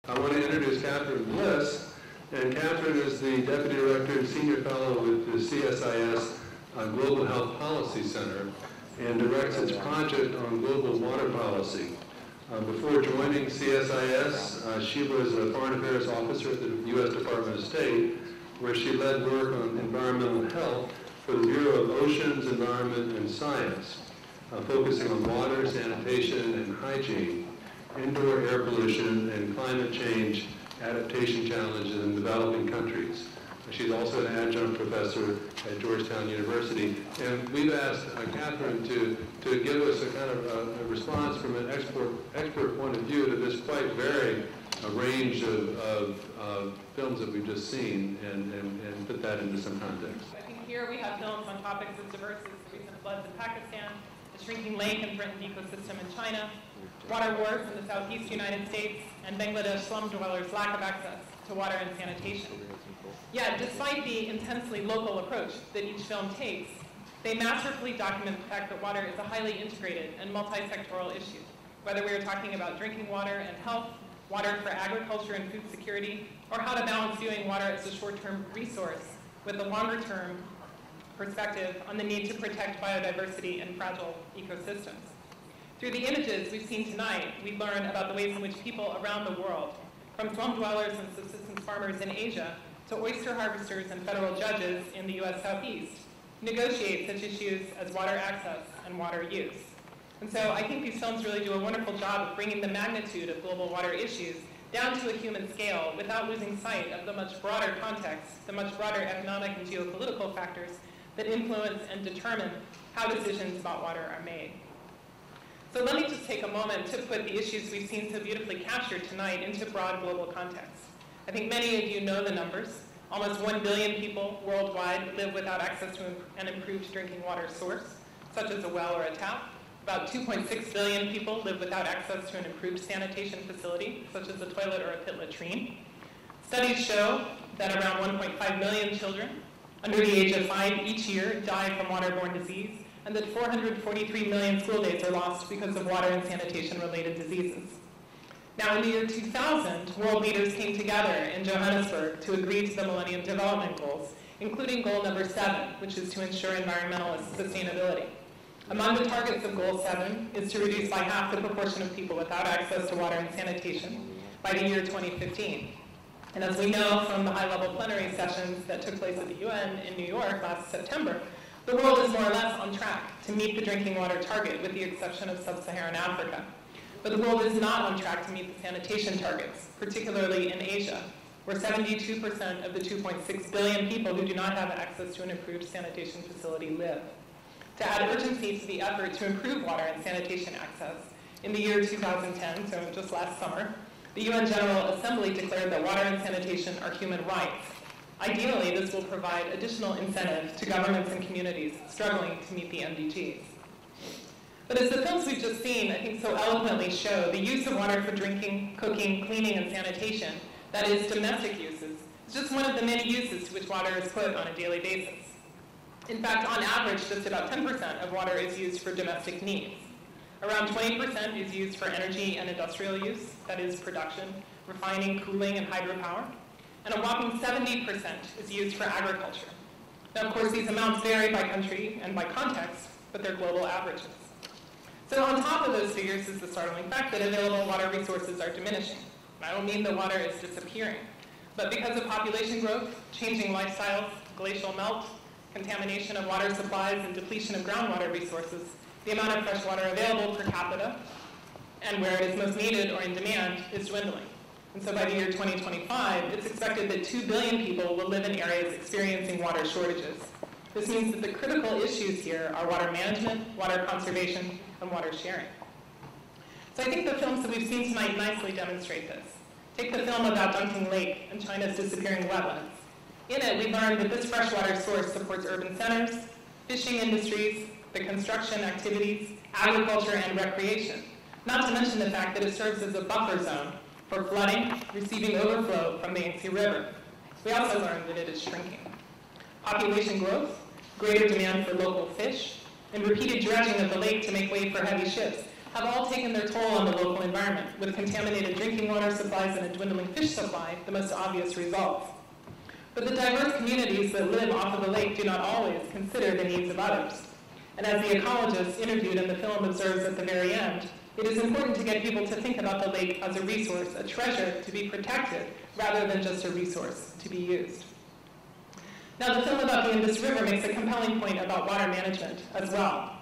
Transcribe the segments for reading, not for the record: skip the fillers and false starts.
I want to introduce Katherine Bliss, and Katherine is the Deputy Director and Senior Fellow with the CSIS Global Health Policy Center and directs its project on global water policy. Before joining CSIS, she was a Foreign Affairs Officer at the U.S. Department of State, where she led work on environmental health for the Bureau of Oceans, Environment, and Science, focusing on water, sanitation, and hygiene, indoor air pollution, and climate change adaptation challenges in developing countries. She's also an adjunct professor at Georgetown University. And we've asked Katherine to give us a kind of a response from an expert point of view to this quite varied range of films that we've just seen and put that into some context. I think here we have films on topics as diverse as the recent floods in Pakistan, the shrinking lake and threatened ecosystem in China, water wars in the southeast United States, and Bangladesh slum dwellers' lack of access to water and sanitation. Yet, despite the intensely local approach that each film takes, they masterfully document the fact that water is a highly integrated and multi-sectoral issue, whether we are talking about drinking water and health, water for agriculture and food security, or how to balance viewing water as a short-term resource with a longer-term perspective on the need to protect biodiversity and fragile ecosystems. Through the images we've seen tonight, we learn about the ways in which people around the world, from slum dwellers and subsistence farmers in Asia to oyster harvesters and federal judges in the U.S. Southeast, negotiate such issues as water access and water use. And so I think these films really do a wonderful job of bringing the magnitude of global water issues down to a human scale without losing sight of the much broader context, the much broader economic and geopolitical factors that influence and determine how decisions about water are made. So let me just take a moment to put the issues we've seen so beautifully captured tonight into broad global context. I think many of you know the numbers. Almost 1 billion people worldwide live without access to an improved drinking water source, such as a well or a tap. About 2.6 billion people live without access to an improved sanitation facility, such as a toilet or a pit latrine. Studies show that around 1.5 million children under the age of 5 each year die from waterborne disease, and that 443 million school days are lost because of water and sanitation-related diseases. Now, in the year 2000, world leaders came together in Johannesburg to agree to the Millennium Development Goals, including goal number 7, which is to ensure environmental sustainability. Among the targets of goal 7 is to reduce by half the proportion of people without access to water and sanitation by the year 2015. And as we know from the high-level plenary sessions that took place at the UN in New York last September, the world is more or less on track to meet the drinking water target, with the exception of sub-Saharan Africa. But the world is not on track to meet the sanitation targets, particularly in Asia, where 72% of the 2.6 billion people who do not have access to an improved sanitation facility live. To add urgency to the effort to improve water and sanitation access, in the year 2010, so just last summer, the UN General Assembly declared that water and sanitation are human rights. Ideally, this will provide additional incentive to governments and communities struggling to meet the MDGs. But as the films we've just seen, I think, so eloquently show, the use of water for drinking, cooking, cleaning, and sanitation, that is, domestic uses, is just one of the many uses to which water is put on a daily basis. In fact, on average, just about 10% of water is used for domestic needs. Around 20% is used for energy and industrial use, that is, production, refining, cooling, and hydropower. And a whopping 70% is used for agriculture. Now, of course, these amounts vary by country and by context, but they're global averages. So on top of those figures is the startling fact that available water resources are diminishing. I don't mean that water is disappearing, but because of population growth, changing lifestyles, glacial melt, contamination of water supplies, and depletion of groundwater resources, the amount of fresh water available per capita, and where it is most needed or in demand, is dwindling. And so by the year 2025, it's expected that 2 billion people will live in areas experiencing water shortages. This means that the critical issues here are water management, water conservation, and water sharing. So I think the films that we've seen tonight nicely demonstrate this. Take the film about Dunking Lake and China's disappearing wetlands. In it, we learned that this freshwater source supports urban centers, fishing industries, the construction activities, agriculture, and recreation, not to mention the fact that it serves as a buffer zone for flooding, receiving overflow from the Yangtze River. We also learned that it is shrinking. Population growth, greater demand for local fish, and repeated dredging of the lake to make way for heavy ships have all taken their toll on the local environment, with contaminated drinking water supplies and a dwindling fish supply the most obvious results. But the diverse communities that live off of the lake do not always consider the needs of others. And as the ecologist interviewed in the film observes at the very end, it is important to get people to think about the lake as a resource, a treasure to be protected, rather than just a resource to be used. Now, the film about the Indus River makes a compelling point about water management as well.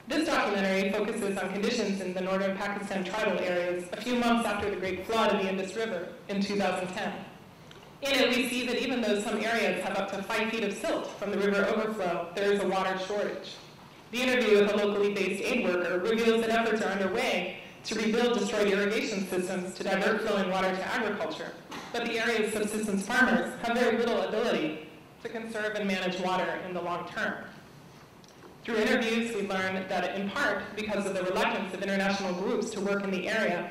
This documentary focuses on conditions in the northern Pakistan tribal areas a few months after the Great Flood of the Indus River in 2010. In it, we see that even though some areas have up to 5 feet of silt from the river overflow, there is a water shortage. The interview with a locally based aid worker reveals that efforts are underway to rebuild destroyed irrigation systems to divert flowing water to agriculture, but the area's subsistence farmers have very little ability to conserve and manage water in the long term. Through interviews, we learn that in part because of the reluctance of international groups to work in the area,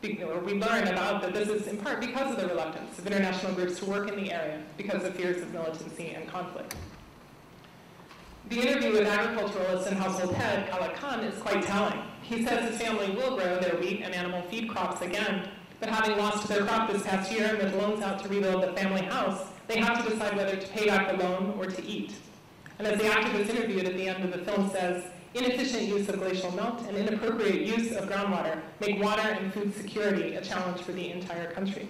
we learn about that this is in part because of the reluctance of international groups to work in the area because of fears of militancy and conflict. The interview with agriculturalist and household head Khaled Khan is quite telling. He says his family will grow their wheat and animal feed crops again, but having lost their crop this past year and with loans out to rebuild the family house, they have to decide whether to pay back the loan or to eat. And as the activist interviewed at the end of the film says, inefficient use of glacial melt and inappropriate use of groundwater make water and food security a challenge for the entire country.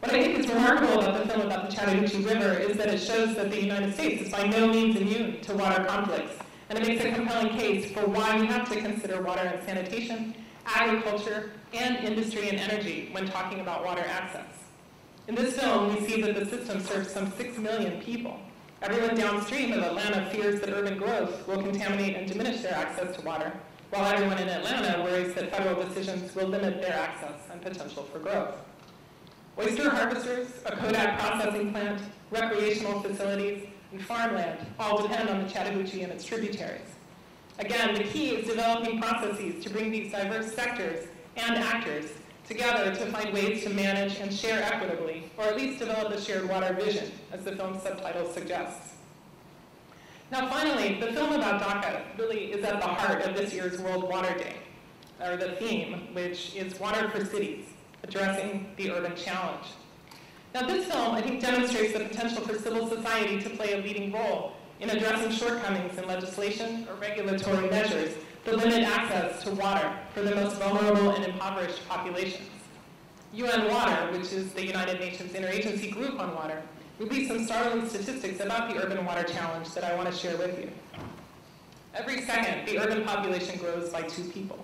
What I think is remarkable about the film about the Chattahoochee River is that it shows that the United States is by no means immune to water conflicts, and it makes a compelling case for why we have to consider water and sanitation, agriculture, and industry and energy when talking about water access. In this film, we see that the system serves some 6 million people. Everyone downstream of Atlanta fears that urban growth will contaminate and diminish their access to water, while everyone in Atlanta worries that federal decisions will limit their access and potential for growth. Oyster harvesters, a Kodak processing plant, recreational facilities, and farmland all depend on the Chattahoochee and its tributaries. Again, the key is developing processes to bring these diverse sectors and actors together to find ways to manage and share equitably, or at least develop a shared water vision, as the film's subtitle suggests. Now finally, the film about Dhaka really is at the heart of this year's World Water Day, or the theme, which is Water for Cities, addressing the urban challenge. Now this film, I think, demonstrates the potential for civil society to play a leading role in addressing shortcomings in legislation or regulatory measures that limit access to water for the most vulnerable and impoverished populations. UN Water, which is the United Nations Interagency Group on Water, released some startling statistics about the urban water challenge that I want to share with you. Every second, the urban population grows by 2 people.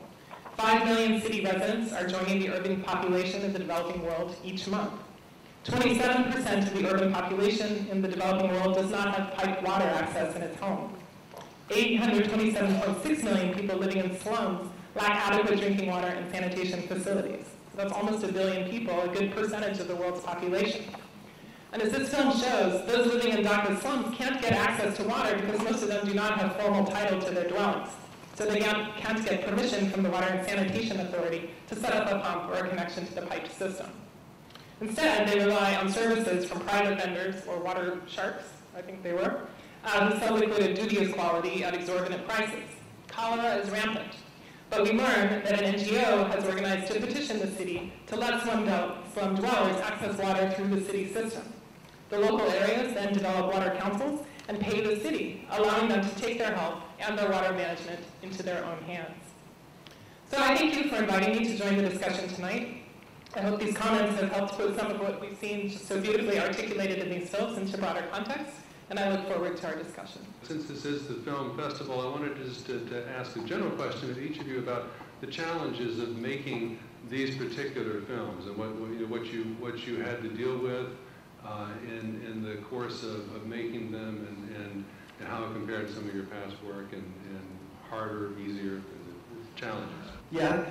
5 million city residents are joining the urban population of the developing world each month. 27% of the urban population in the developing world does not have piped water access in its home. 827.6 million people living in slums lack adequate drinking water and sanitation facilities. So that's almost 1 billion people, a good percentage of the world's population. And as this film shows, those living in Dhaka's slums can't get access to water because most of them do not have formal title to their dwellings. So they can't get permission from the Water and Sanitation Authority to set up a pump or a connection to the piped system. Instead, they rely on services from private vendors, or water sharks, I think they were, who sell liquid of dubious quality at exorbitant prices. Cholera is rampant. But we learn that an NGO has organized a petition the city to let slum dwellers access water through the city system. The local areas then develop water councils and pay the city, allowing them to take their health and their water management into their own hands. So I thank you for inviting me to join the discussion tonight. I hope these comments have helped put some of what we've seen just so beautifully articulated in these films into broader context, and I look forward to our discussion. Since this is the film festival, I wanted just to ask a general question of each of you about the challenges of making these particular films and what you had to deal with in the course of making them, and how it compared to some of your past work, and harder, easier challenges. Yeah,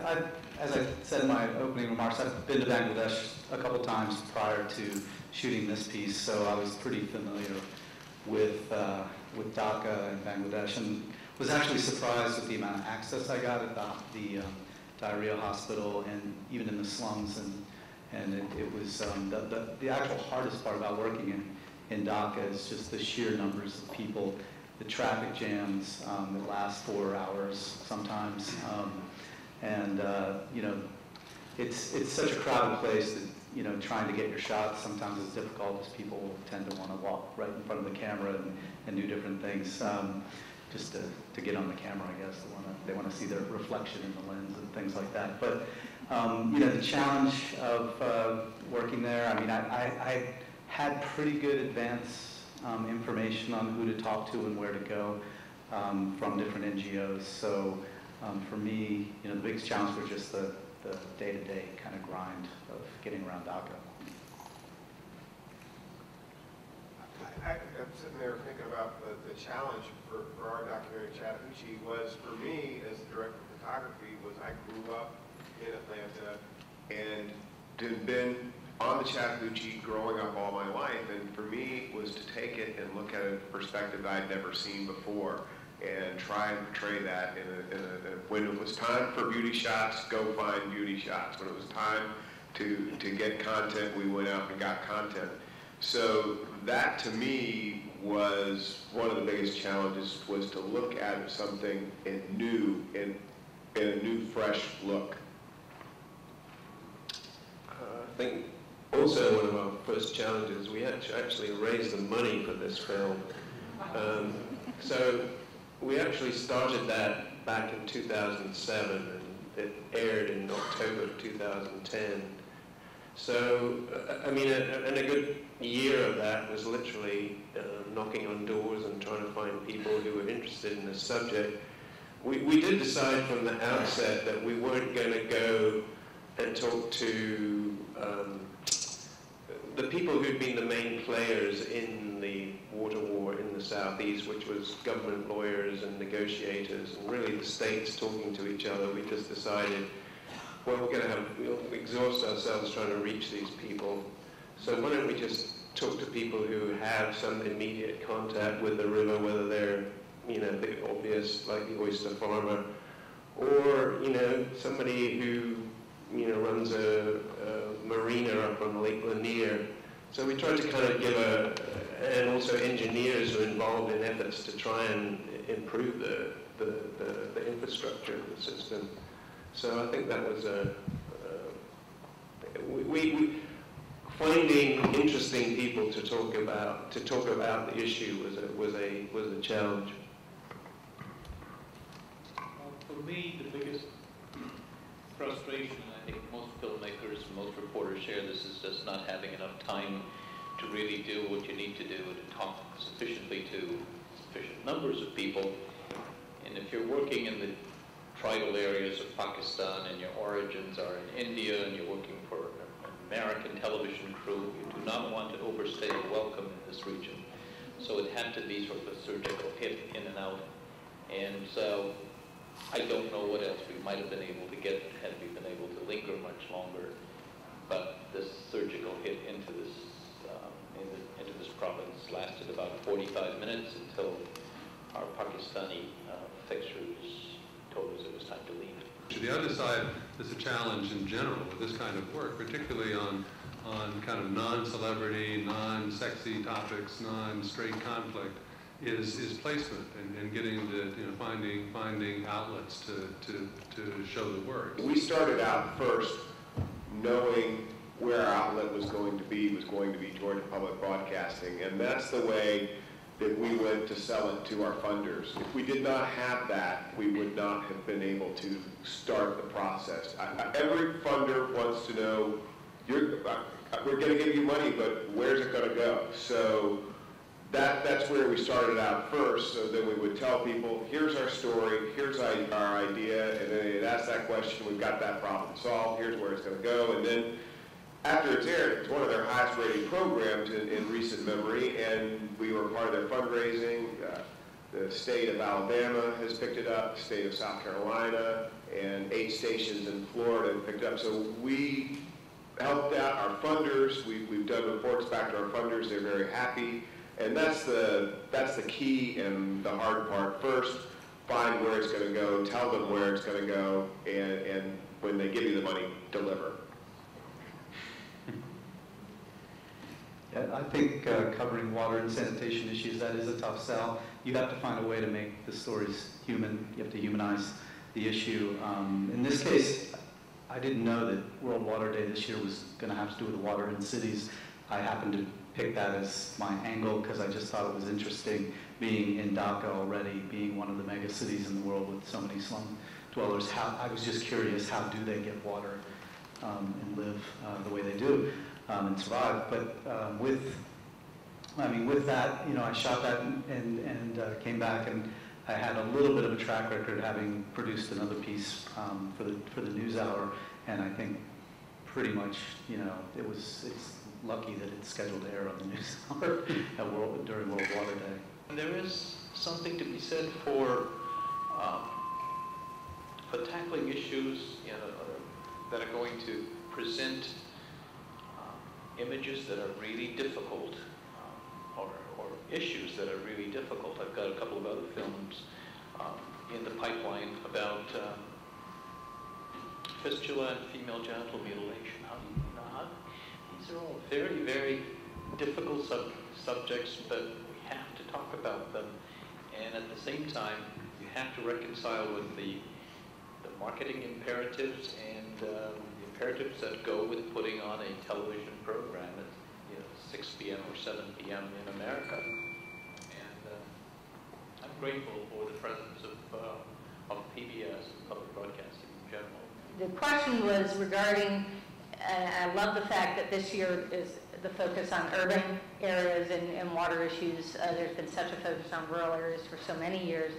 as I said in my opening remarks, I've been to Bangladesh a couple times prior to shooting this piece, so I was pretty familiar with Dhaka and Bangladesh, and was actually surprised with the amount of access I got at the diarrhea hospital and even in the slums, and it was the actual hardest part about working in Dhaka is just the sheer numbers of people the traffic jams that last 4 hours sometimes. You know, it's such a crowded place that, you know, trying to get your shots sometimes is difficult as people tend to want to walk right in front of the camera and do different things just to get on the camera, I guess. They want to see their reflection in the lens and things like that. But, you know, the challenge of working there, I mean, I had pretty good advance information on who to talk to and where to go from different NGOs. So for me, you know, the biggest challenge was just the day-to-day kind of grind of getting around DACA. I'm sitting there thinking about the challenge for our documentary Chattahoochee was, for me, as the director of photography, was I grew up in Atlanta and had been on the Chattahoochee growing up all my life, and for me was to take it and look at a perspective I'd never seen before and try and portray that when it was time for beauty shots, go find beauty shots. When it was time to get content, we went out and got content. So that to me was one of the biggest challenges, was to look at something new, in a new, fresh look. I think also one of our first challenges, we actually raised the money for this film. So we actually started that back in 2007, and it aired in October of 2010. So, I mean, and a good year of that was literally knocking on doors and trying to find people who were interested in this subject. We did decide from the outset that we weren't going to go and talk to the people who'd been the main players in the water war in the Southeast, which was government lawyers and negotiators, and really the states talking to each other. We just decided, well, we'll exhaust ourselves trying to reach these people. So why don't we just talk to people who have some immediate contact with the river, whether they're, you know, the obvious, like the oyster farmer, or, you know, somebody who, you know, runs a marina up on Lake Lanier. So we tried to kind of give and also engineers who are involved in efforts to try and improve the infrastructure of the system. So I think that was we finding interesting people to talk about the issue was a challenge. Well, for me, the biggest frustration, and I think most filmmakers and most reporters share this, is just not having enough time to really do what you need to do, to talk sufficiently to sufficient numbers of people. And if you're working in the tribal areas of Pakistan and your origins are in India and you're working for an American television crew, you do not want to overstay your welcome in this region. So it had to be sort of a surgical hit in and out. And so I don't know what else we might have been able to get had we been able to linger much longer. But this surgical hit into this province lasted about 45 minutes until our Pakistani fixers told us it was time to leave. The other side is a challenge in general with this kind of work, particularly on kind of non-celebrity, non-sexy topics, non-straight conflict, is placement and getting the, you know, finding outlets to show the work. We started out first knowing where our outlet was going to be Georgia Public Broadcasting, and that's the way that we went to sell it to our funders. If we did not have that, we would not have been able to start the process. Every funder wants to know, we're going to give you money, but where's it going to go? So that's where we started out first. So then we would tell people, here's our story, here's our idea, and then they'd ask that question, we've got that problem solved, here's where it's going to go. And then after it's aired, it's one of their highest rated programs in recent memory, and we were part of their fundraising. The state of Alabama has picked it up, the state of South Carolina, and 8 stations in Florida have picked it up. So we helped out our funders. We've done reports back to our funders. They're very happy. And that's the key and the hard part. First, find where it's going to go, tell them where it's going to go, and when they give you the money, deliver. Yeah, I think covering water and sanitation issues, that is a tough sell. you have to find a way to make the stories human. You have to humanize the issue. In this case, I didn't know that World Water Day this year was going to have to do with water in cities. I happened to pick that as my angle because I just thought it was interesting being in Dhaka already, being one of the mega cities in the world with so many slum dwellers. I was just curious, how do they get water and live the way they do and survive? But with that, I shot that and came back, and I had a little bit of a track record having produced another piece for the NewsHour, and I think pretty much, it's lucky that it's scheduled to air on the NewsHour during World Water Day. There is something to be said for tackling issues that are going to present images that are really difficult, or issues that are really difficult. I've got a couple of other films in the pipeline about fistula and female genital mutilation. These are all very, very difficult subjects, but we have to talk about them. And at the same time, you have to reconcile with the marketing imperatives and the imperatives that go with putting on a television program at 6 p.m. or 7 p.m. in America. And I'm grateful for the presence of PBS and public broadcasting in general. The question was regarding, I love the fact that this year is the focus on urban areas and water issues. There's been such a focus on rural areas for so many years.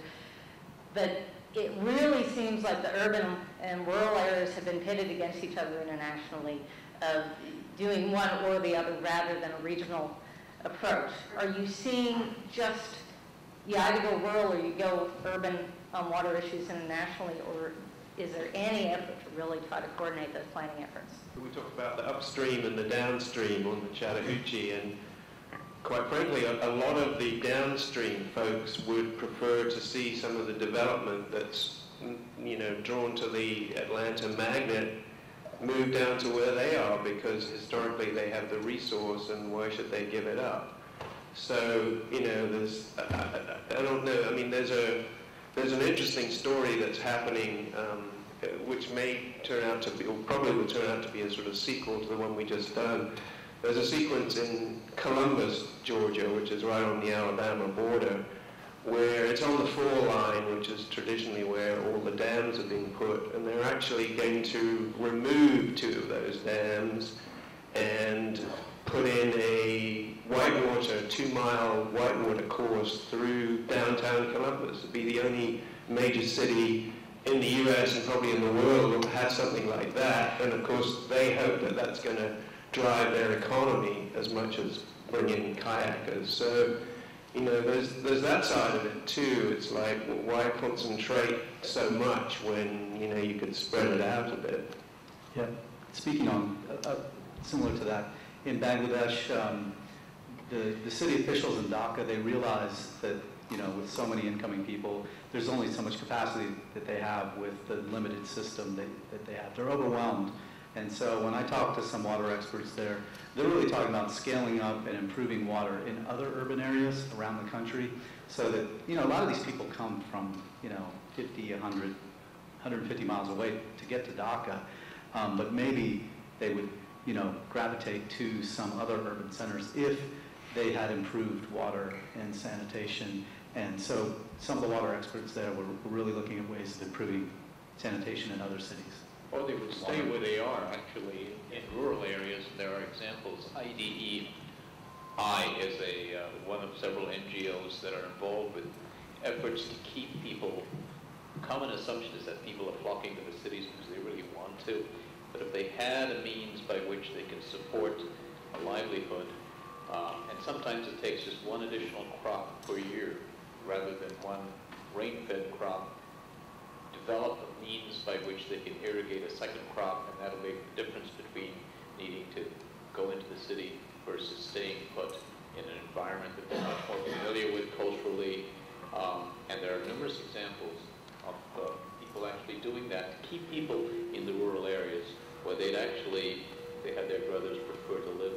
But it really seems like the urban and rural areas have been pitted against each other internationally, of doing one or the other rather than a regional approach. Are you seeing just, you either go rural or you go urban on water issues internationally, or is there any effort to really try to coordinate those planning efforts? We talk about the upstream and the downstream on the Chattahoochee, and quite frankly, a lot of the downstream folks would prefer to see some of the development that's, drawn to the Atlanta magnet move down to where they are, because historically they have the resource, and why should they give it up? So, there's, I don't know, there's an interesting story that's happening, which may turn out to be, or probably will turn out to be a sort of sequel to the one we just done. There's a sequence in Columbus, Georgia, which is right on the Alabama border, where it's on the fall line, which is traditionally where all the dams are being put, and they're actually going to remove 2 of those dams and put in a whitewater, 2-mile whitewater course through downtown Columbus. It'd be the only major city in the U.S. and probably in the world that will have something like that, and of course they hope that that's going to drive their economy as much as bringing kayakers. So, there's that side of it too. It's like, why concentrate so much when, you could spread it out a bit? Yeah. Speaking on, similar to that, in Bangladesh, the city officials in Dhaka, they realized that, with so many incoming people, there's only so much capacity that they have with the limited system that they have. They're overwhelmed. And so when I talk to some water experts there, they're really talking about scaling up and improving water in other urban areas around the country, so that, a lot of these people come from, 50, 100, 150 miles away to get to Dhaka, but maybe they would, gravitate to some other urban centers if they had improved water and sanitation. And so some of the water experts there were really looking at ways of improving sanitation in other cities. Or they would stay where they are, actually, in rural areas. There are examples. IDEI is one of several NGOs that are involved with efforts to keep people. Common assumption is that people are flocking to the cities because they really want to. But if they had a means by which they can support a livelihood, and sometimes it takes just one additional crop per year rather than one rain-fed crop, develop a means by which they can irrigate a second crop, and that'll make the difference between needing to go into the city versus staying put in an environment that they're much more familiar with culturally. And there are numerous examples of people actually doing that to keep people in the rural areas where they had their brothers prefer to live.